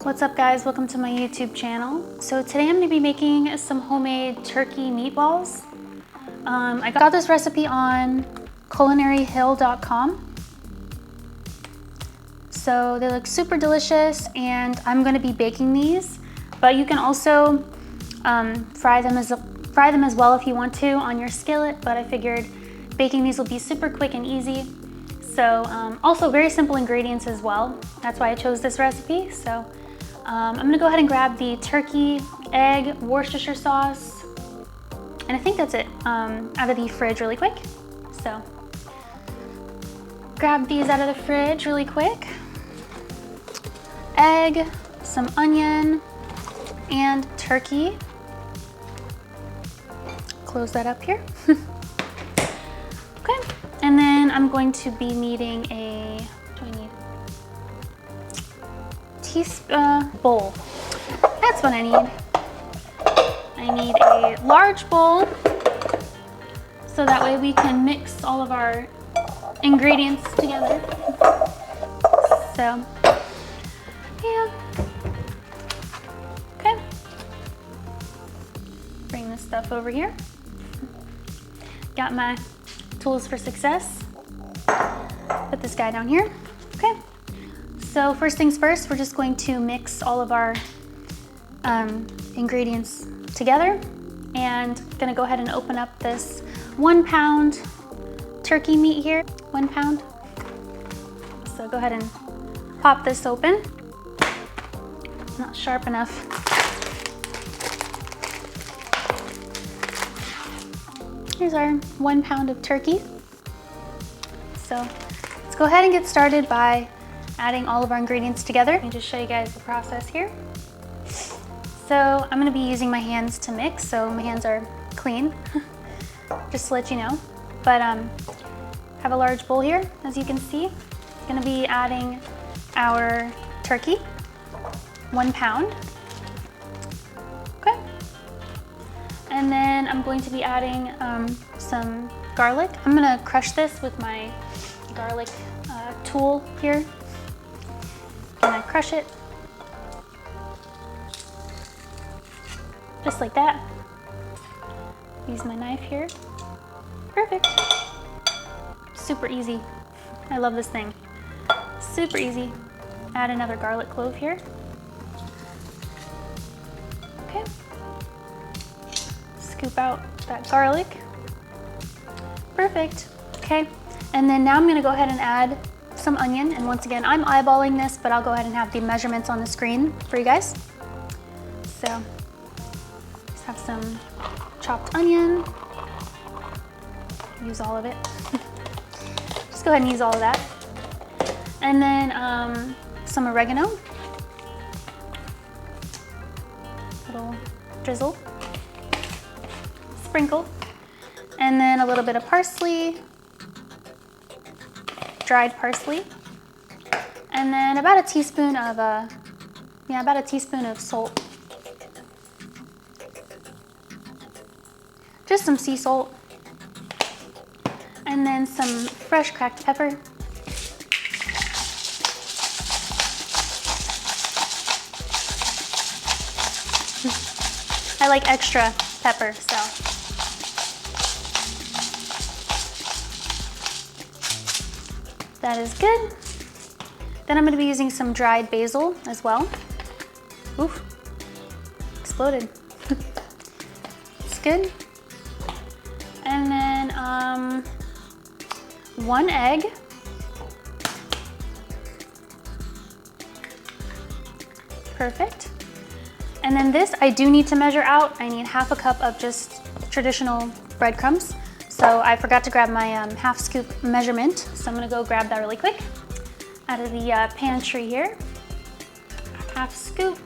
What's up guys, welcome to my YouTube channel. So today I'm going to be making some homemade turkey meatballs. I got this recipe on culinaryhill.com. So they look super delicious and I'm going to be baking these, but you can also fry them as well if you want to on your skillet, but I figured baking these will be super quick and easy. So also very simple ingredients as well. That's why I chose this recipe. So I'm gonna go ahead and grab the turkey, egg, Worcestershire sauce, and I think that's it, out of the fridge really quick. So grab these out of the fridge really quick. Egg, some onion, and turkey. Close that up here. Okay, and then I'm going to be needing a, what do I need? Bowl. That's what I need. I need a large bowl so that way we can mix all of our ingredients together. So, yeah. Okay. Bring this stuff over here. Got my tools for success. Put this guy down here. Okay. So first things first, we're just going to mix all of our ingredients together, and gonna go ahead and open up this 1 pound turkey meat here. 1 pound. So go ahead and pop this open. Not sharp enough. Here's our 1 pound of turkey. So let's go ahead and get started by adding all of our ingredients together. Let me just show you guys the process here. So I'm gonna be using my hands to mix, so my hands are clean, just to let you know. But have a large bowl here, as you can see. Gonna be adding our turkey, 1 pound. Okay. And then I'm going to be adding some garlic. I'm gonna crush this with my garlic tool here. And I crush it just like that. Use my knife here. Perfect. Super easy. I love this thing. Super easy. Add another garlic clove here. Okay. Scoop out that garlic. Perfect. Okay. And then now I'm gonna go ahead and add some onion, and once again I'm eyeballing this, but I'll go ahead and have the measurements on the screen for you guys. So just have some chopped onion. Use all of it. Just go ahead and use all of that. And then some oregano. Little drizzle. Sprinkle. And then a little bit of parsley. Dried parsley, and then about a teaspoon of salt. Just some sea salt, and then some fresh cracked pepper. I like extra pepper, so. That is good. Then I'm going to be using some dried basil as well. Oof, exploded. It's good. And then 1 egg. Perfect. And then this I do need to measure out. I need ½ a cup of just traditional breadcrumbs. So I forgot to grab my ½ scoop measurement, so I'm gonna go grab that really quick out of the pantry here. ½ scoop,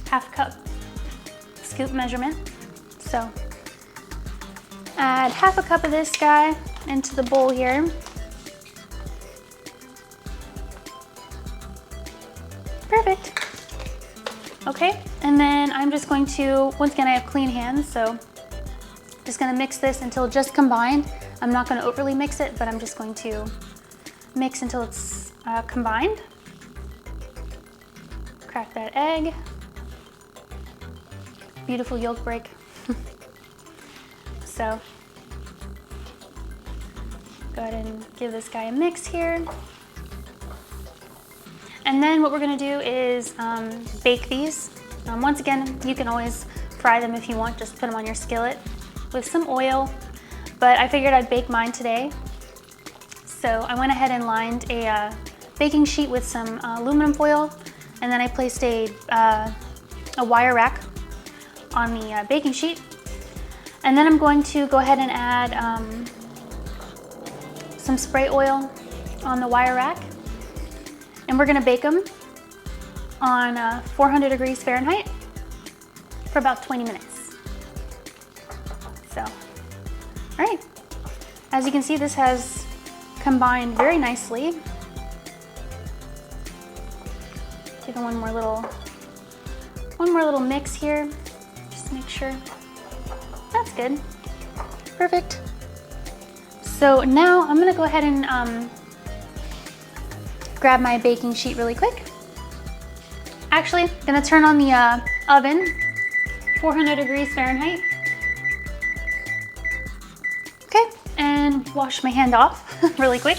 ½ cup scoop measurement. So add ½ a cup of this guy into the bowl here. Perfect. Okay, and then I'm just going to, once again I have clean hands, so just gonna mix this until just combined. I'm not gonna overly mix it, but I'm just going to mix until it's combined. Crack that egg. Beautiful yolk break. So go ahead and give this guy a mix here. And then what we're gonna do is bake these. Once again, you can always fry them if you want, just put them on your skillet with some oil, but I figured I'd bake mine today. So I went ahead and lined a baking sheet with some aluminum foil, and then I placed a wire rack on the baking sheet. And then I'm going to go ahead and add some spray oil on the wire rack. And we're gonna bake them on 400 degrees Fahrenheit for about 20 minutes. So, all right. As you can see, this has combined very nicely. Give it one more little mix here. Just make sure. That's good. Perfect. So now I'm gonna go ahead and grab my baking sheet really quick. Actually, I'm gonna turn on the oven, 400 degrees Fahrenheit. Okay, and wash my hand off really quick.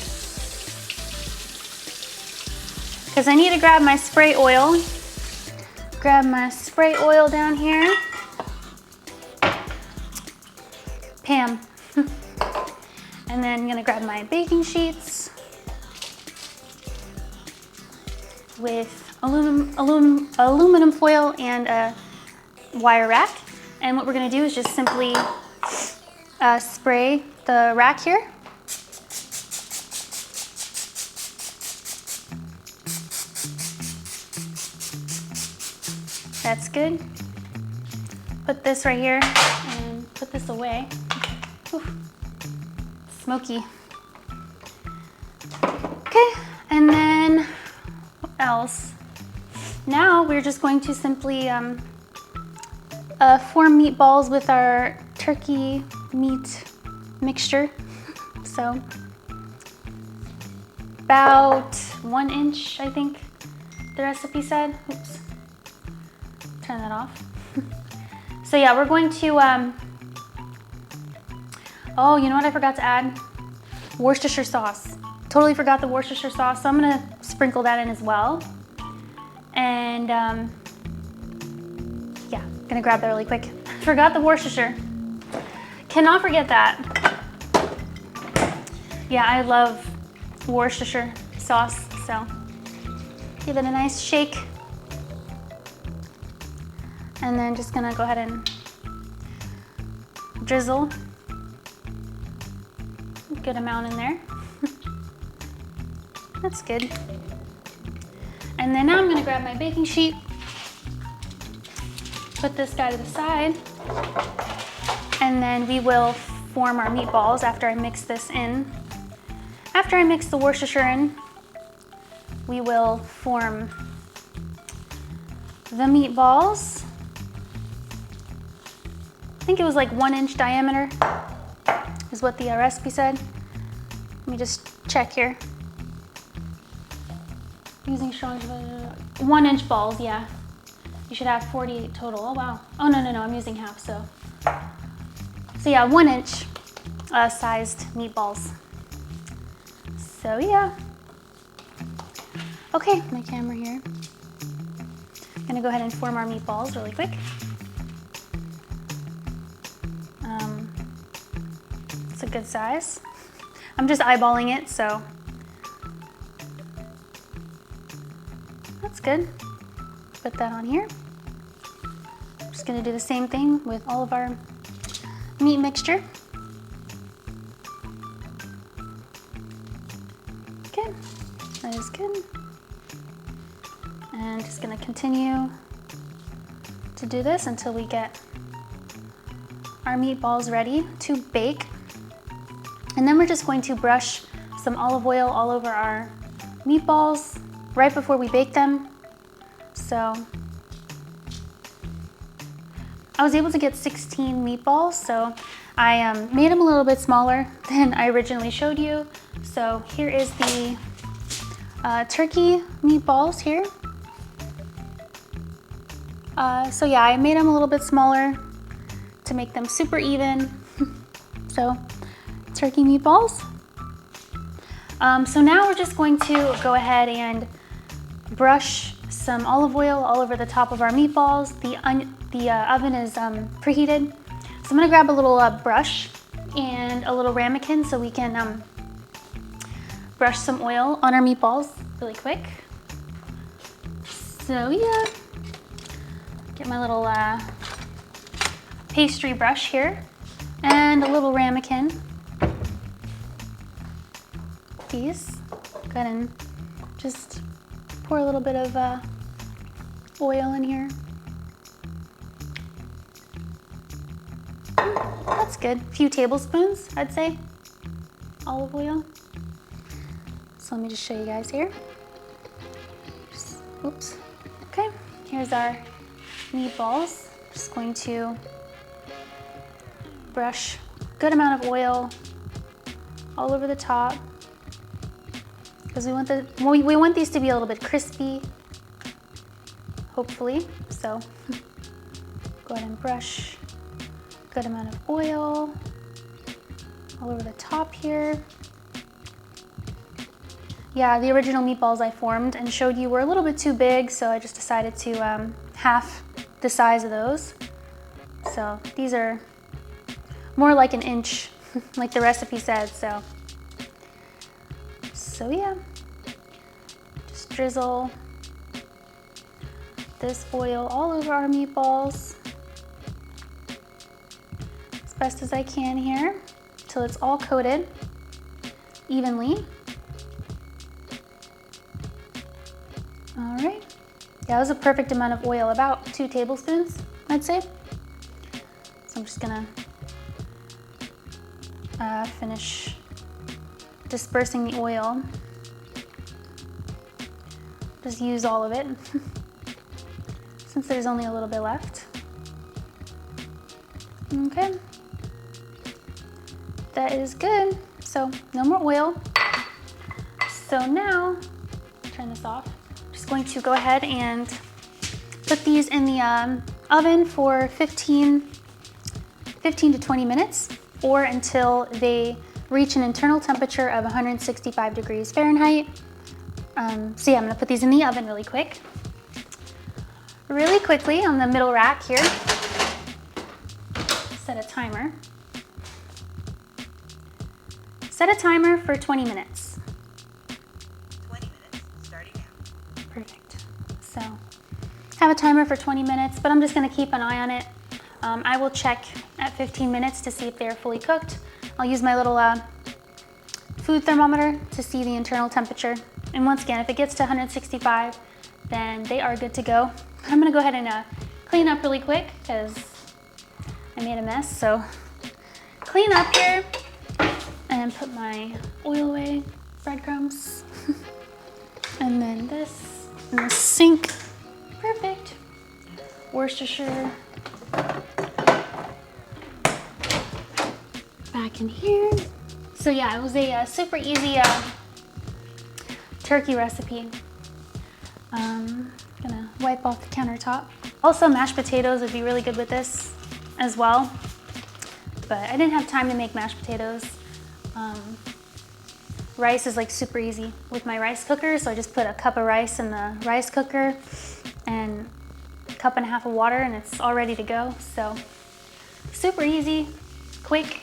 Because I need to grab my spray oil. Grab my spray oil down here. Pam. And then I'm gonna grab my baking sheets with aluminum foil and a wire rack. And what we're gonna do is just simply spray the rack here. That's good. Put this right here and put this away. Whew. Smoky. Okay, and then what else? Now we're just going to simply form meatballs with our turkey meat mixture. So about 1 inch, I think the recipe said. Oops, turn that off. So yeah, we're going to, oh, you know what I forgot to add? Worcestershire sauce. Totally forgot the Worcestershire sauce, so I'm gonna sprinkle that in as well. And yeah, gonna grab that really quick. Forgot the Worcestershire. Cannot forget that. Yeah, I love Worcestershire sauce, so give it a nice shake. And then just gonna go ahead and drizzle a good amount in there. That's good. And then now I'm gonna grab my baking sheet, put this guy to the side, and then we will form our meatballs after I mix this in. After I mix the Worcestershire in, we will form the meatballs. I think it was like 1 inch diameter is what the recipe said. Let me just check here. Using strong 1 inch balls, yeah. You should have 48 total. Oh wow. Oh no, I'm using half, so yeah, 1 inch sized meatballs. So yeah. Okay, my camera here. I'm gonna go ahead and form our meatballs really quick. It's a good size. I'm just eyeballing it, so that's good. Put that on here. I'm just gonna do the same thing with all of our meat mixture. Okay, that is good. And just gonna continue to do this until we get our meatballs ready to bake. And then we're just going to brush some olive oil all over our meatballs right before we bake them. So I was able to get 16 meatballs, so I made them a little bit smaller than I originally showed you. So here is the turkey meatballs here. So yeah, I made them a little bit smaller to make them super even. So turkey meatballs. So now we're just going to go ahead and brush some olive oil all over the top of our meatballs. The oven is preheated. So I'm gonna grab a little brush and a little ramekin so we can brush some oil on our meatballs really quick. So yeah, get my little pastry brush here and a little ramekin. These, go ahead and just pour a little bit of oil in here. That's good. A few tablespoons, I'd say, olive oil. So let me just show you guys here. Oops. Okay, here's our meatballs. Just going to brush a good amount of oil all over the top because we want these to be a little bit crispy, hopefully. So go ahead and brush a good amount of oil all over the top here. Yeah, the original meatballs I formed and showed you were a little bit too big, so I just decided to half the size of those. So these are more like an inch, like the recipe said, so yeah. Just drizzle this oil all over our meatballs as best as I can here, till it's all coated evenly. All right, yeah, that was a perfect amount of oil, about 2 tablespoons, I'd say. So I'm just gonna finish dispersing the oil. Just use all of it since there's only a little bit left. Okay, that is good. So no more oil. So now, turn this off. Just going to go ahead and put these in the oven for 15 to 20 minutes or until they reach an internal temperature of 165 degrees Fahrenheit. So yeah, I'm gonna put these in the oven really quickly on the middle rack here. Set a timer. Set a timer for 20 minutes. 20 minutes, starting now. Perfect. So have a timer for 20 minutes, but I'm just gonna keep an eye on it. I will check at 15 minutes to see if they're fully cooked. I'll use my little food thermometer to see the internal temperature. And once again, if it gets to 165, then they are good to go. I'm gonna go ahead and clean up really quick because I made a mess. So clean up here and put my oil away, breadcrumbs, and then this in the sink. Perfect. Worcestershire back in here. So yeah, it was a super easy turkey recipe. Gonna wipe off the countertop. Also, mashed potatoes would be really good with this as well, but I didn't have time to make mashed potatoes. Rice is like super easy with my rice cooker, so I just put a cup of rice in the rice cooker and a cup and a half of water and it's all ready to go. So super easy, quick,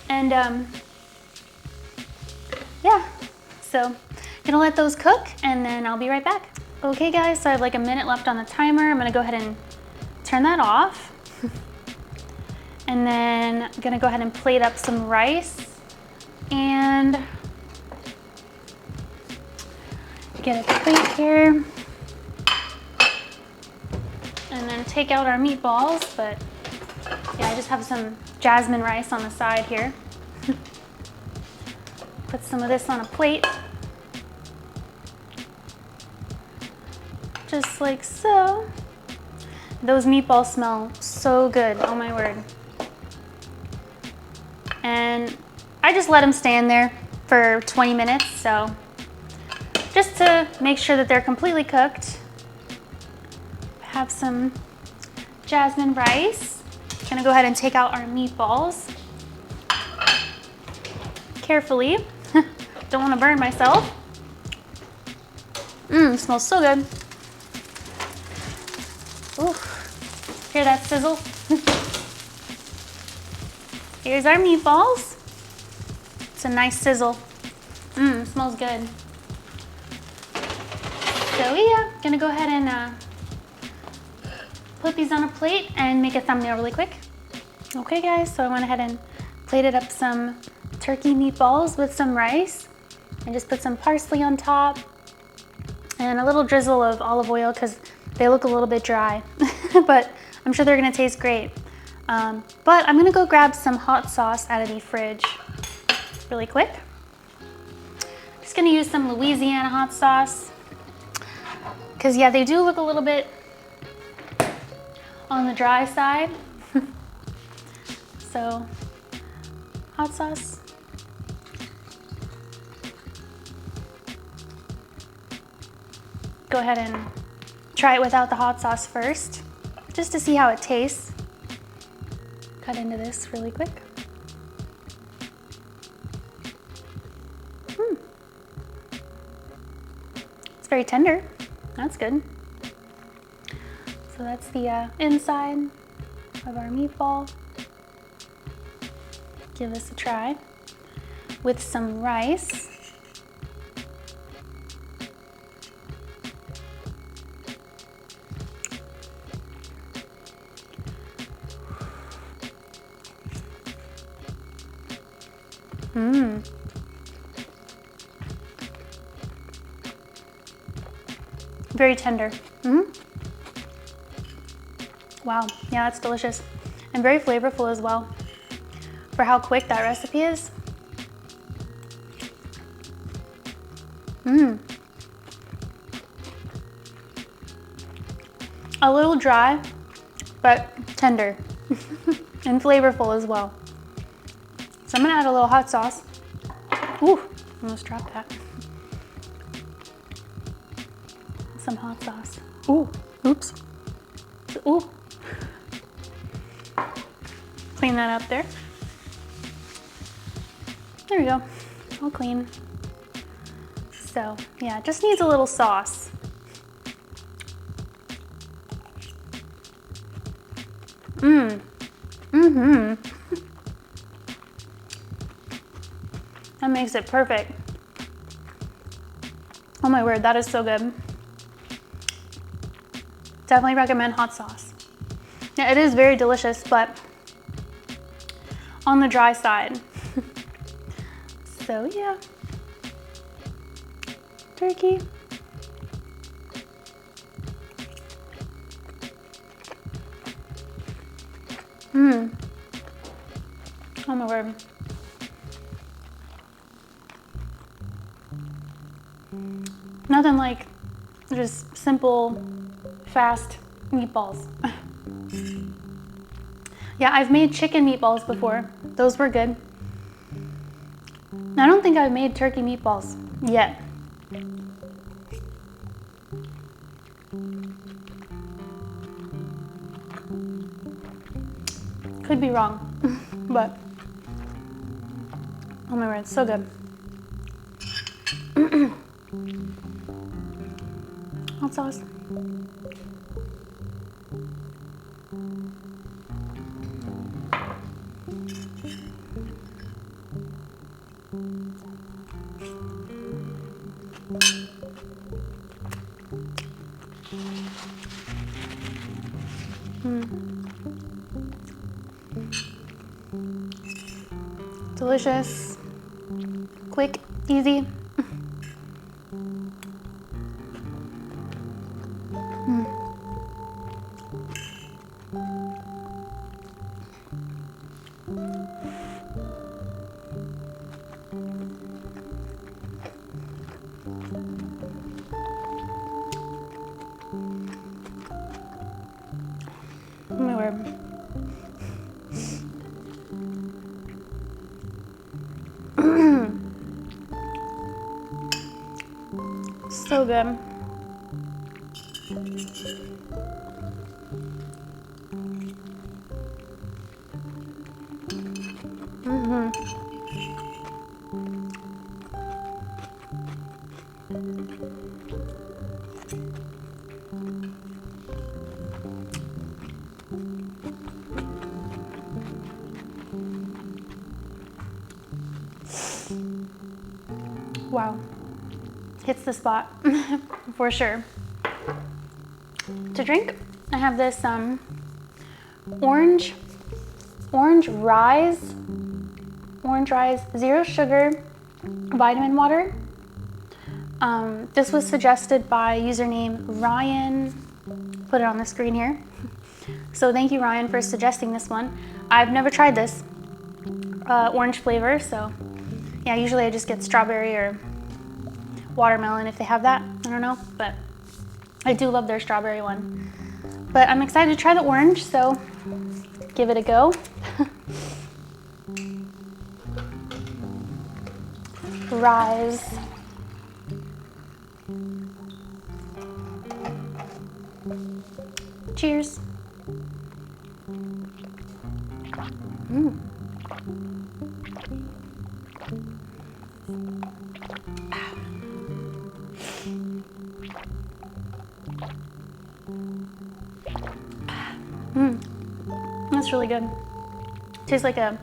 and yeah, so gonna let those cook and then I'll be right back. Okay guys, so I have like a minute left on the timer. I'm gonna go ahead and turn that off. And then I'm gonna go ahead and plate up some rice and get a plate here. And then take out our meatballs, but yeah, I just have some jasmine rice on the side here. Put some of this on a plate. Just like so. Those meatballs smell so good, oh my word. And I just let them stand there for 20 minutes, so just to make sure that they're completely cooked. have some jasmine rice. Gonna go ahead and take out our meatballs. Carefully. Don't want to burn myself. Smells so good. Ooh, hear that sizzle? Here's our meatballs. It's a nice sizzle. Smells good. So yeah, gonna go ahead and put these on a plate and make a thumbnail really quick. Okay guys, so I went ahead and plated up some turkey meatballs with some rice and just put some parsley on top and a little drizzle of olive oil because they look a little bit dry, but I'm sure they're gonna taste great. But I'm gonna go grab some hot sauce out of the fridge really quick. Just gonna use some Louisiana hot sauce because yeah, they do look a little bit on the dry side. So hot sauce. Go ahead and try it without the hot sauce first, just to see how it tastes. Cut into this really quick. It's very tender. That's good. So that's the inside of our meatball. Give this a try with some rice. Very tender. Wow, yeah, that's delicious. And very flavorful as well for how quick that recipe is. A little dry, but tender and flavorful as well. So I'm gonna add a little hot sauce. Ooh, almost dropped that. Some hot sauce. Ooh, oops. Ooh. Clean that up there. There we go, all clean. So yeah, it just needs a little sauce. That makes it perfect. Oh my word, that is so good. Definitely recommend hot sauce. Yeah, it is very delicious, but on the dry side. So yeah, turkey. Oh my word. Nothing like just simple, fast meatballs. Yeah, I've made chicken meatballs before. Those were good. I don't think I've made turkey meatballs yet. Could be wrong, but oh my word, it's so good. Hot sauce. Delicious, quick, easy. Oh my word. So good. Wow, hits the spot for sure. To drink, I have this orange rise zero sugar vitamin water. This was suggested by username Ryan. Put it on the screen here. So thank you, Ryan, for suggesting this one. I've never tried this orange flavor, so yeah, usually I just get strawberry or watermelon if they have that. I don't know, but I do love their strawberry one. But I'm excited to try the orange, so give it a go. Rise. Cheers. That's really good. Tastes like a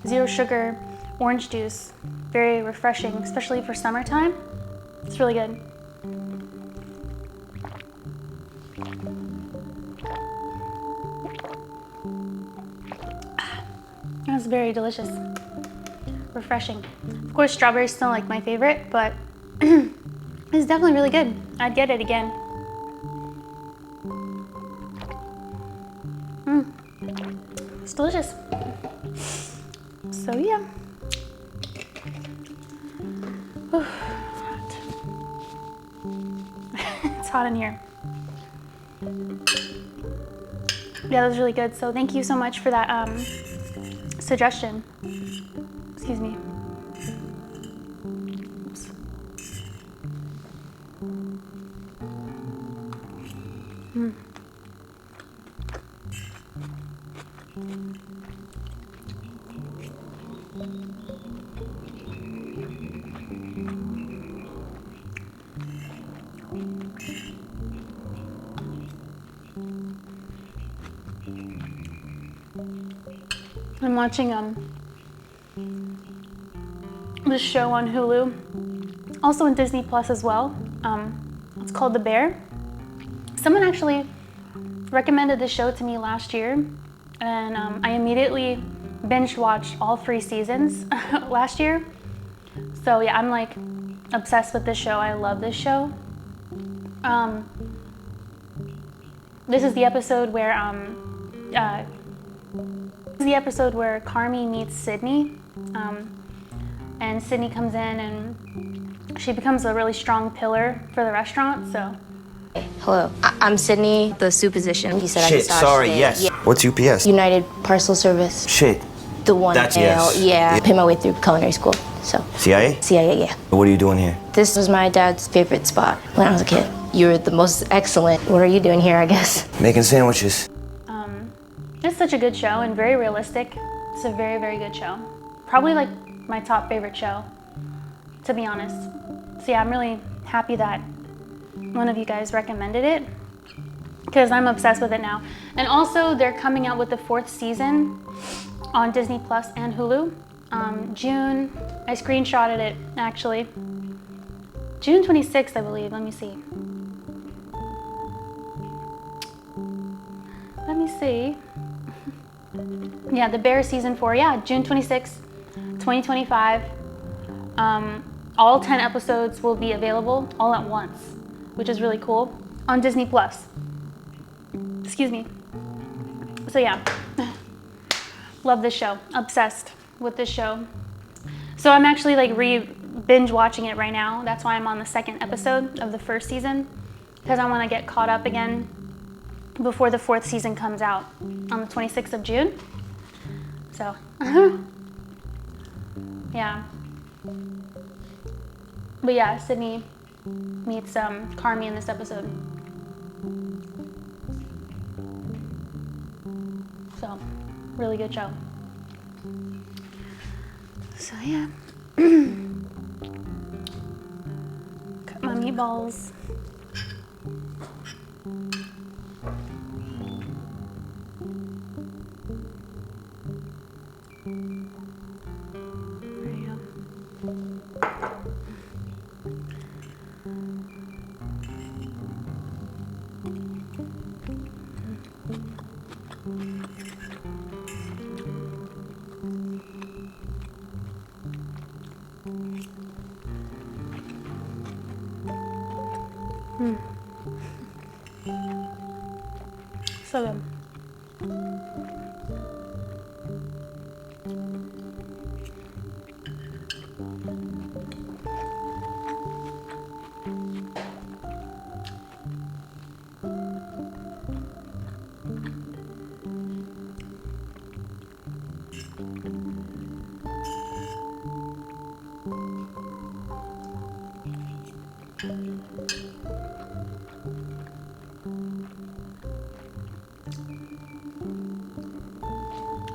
zero sugar orange juice. Very refreshing, especially for summertime. It's really good. That's very delicious. Refreshing. Of course, strawberry is still like my favorite, but it's definitely really good. I'd get it again. It's delicious. So yeah. It's hot in here. Yeah, that was really good. So thank you so much for that suggestion. Excuse me. Oops. I'm watching this show on Hulu, also on Disney Plus as well. It's called The Bear. Someone actually recommended the show to me last year, and I immediately binge watched all 3 seasons last year. So yeah, I'm like obsessed with this show. I love this show. This is the episode where Carmi meets Sydney, and Sydney comes in and she becomes a really strong pillar for the restaurant. So. Hello, I'm Sydney, the supposition. You said I could Shit, start sorry, today. yes. Yeah. What's UPS? United Parcel Service. Shit. The one. That's mail. yes. Yeah. Paid my way through culinary school, so. CIA? CIA, yeah. What are you doing here? This was my dad's favorite spot when I was a kid. You were the most excellent. What are you doing here, I guess? Making sandwiches. It's such a good show and very realistic. It's a very, very good show. Probably like my top favorite show, to be honest. So yeah, I'm really happy that one of you guys recommended it because I'm obsessed with it now. And also they're coming out with the 4th season on Disney Plus and Hulu. June, I screenshotted it actually. June 26th, I believe, let me see. Let me see. Yeah, The Bear season 4, yeah, June 26th, 2025. All 10 episodes will be available all at once, which is really cool, on Disney Plus. Excuse me. So yeah, love this show, obsessed with this show. So I'm actually like binge watching it right now. That's why I'm on the 2nd episode of the 1st season, because I want to get caught up again before the 4th season comes out on the 26th of June. So, yeah. But yeah, Sydney meets Carmi in this episode. So, really good show. So yeah. Cut my meatballs. There you go. So good.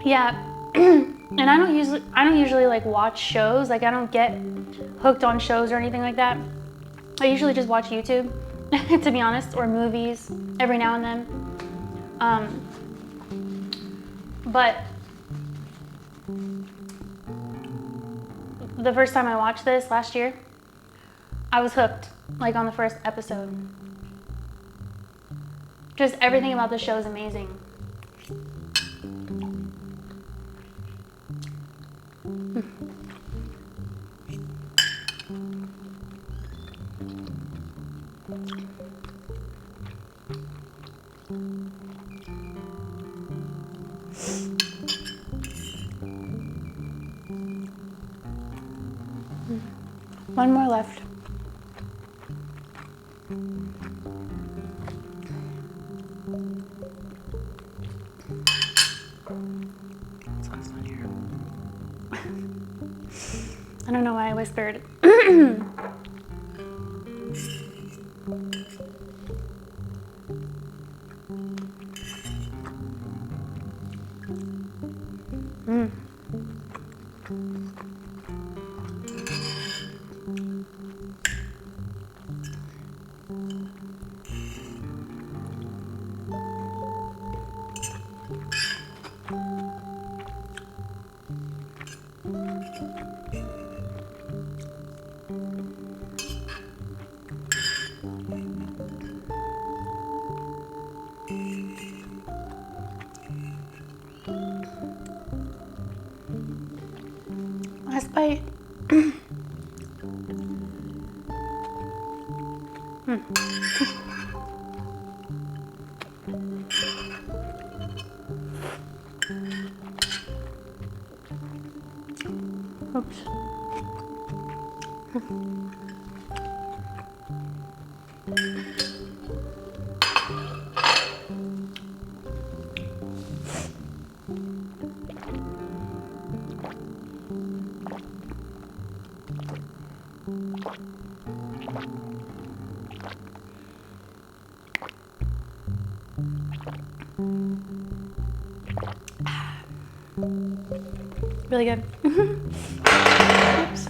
Yeah, and I don't usually like watch shows. Like I don't get hooked on shows or anything like that. I usually just watch YouTube, to be honest, or movies every now and then. But the first time I watched this last year, I was hooked, like on the first episode. Just everything about the show is amazing. One more left. Sauce on here. I don't know why I whispered. Last bite. Oops. Really good. Oops.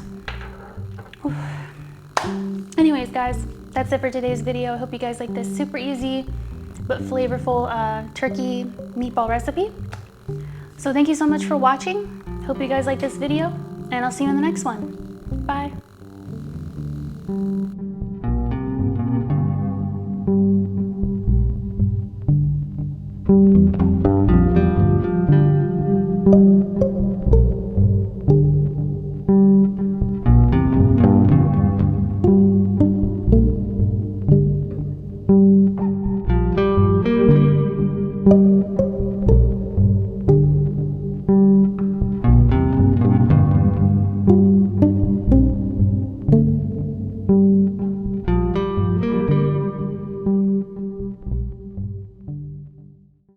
Anyways, guys, that's it for today's video. I hope you guys like this super easy but flavorful turkey meatball recipe. So thank you so much for watching. Hope you guys like this video, and I'll see you in the next one. Bye.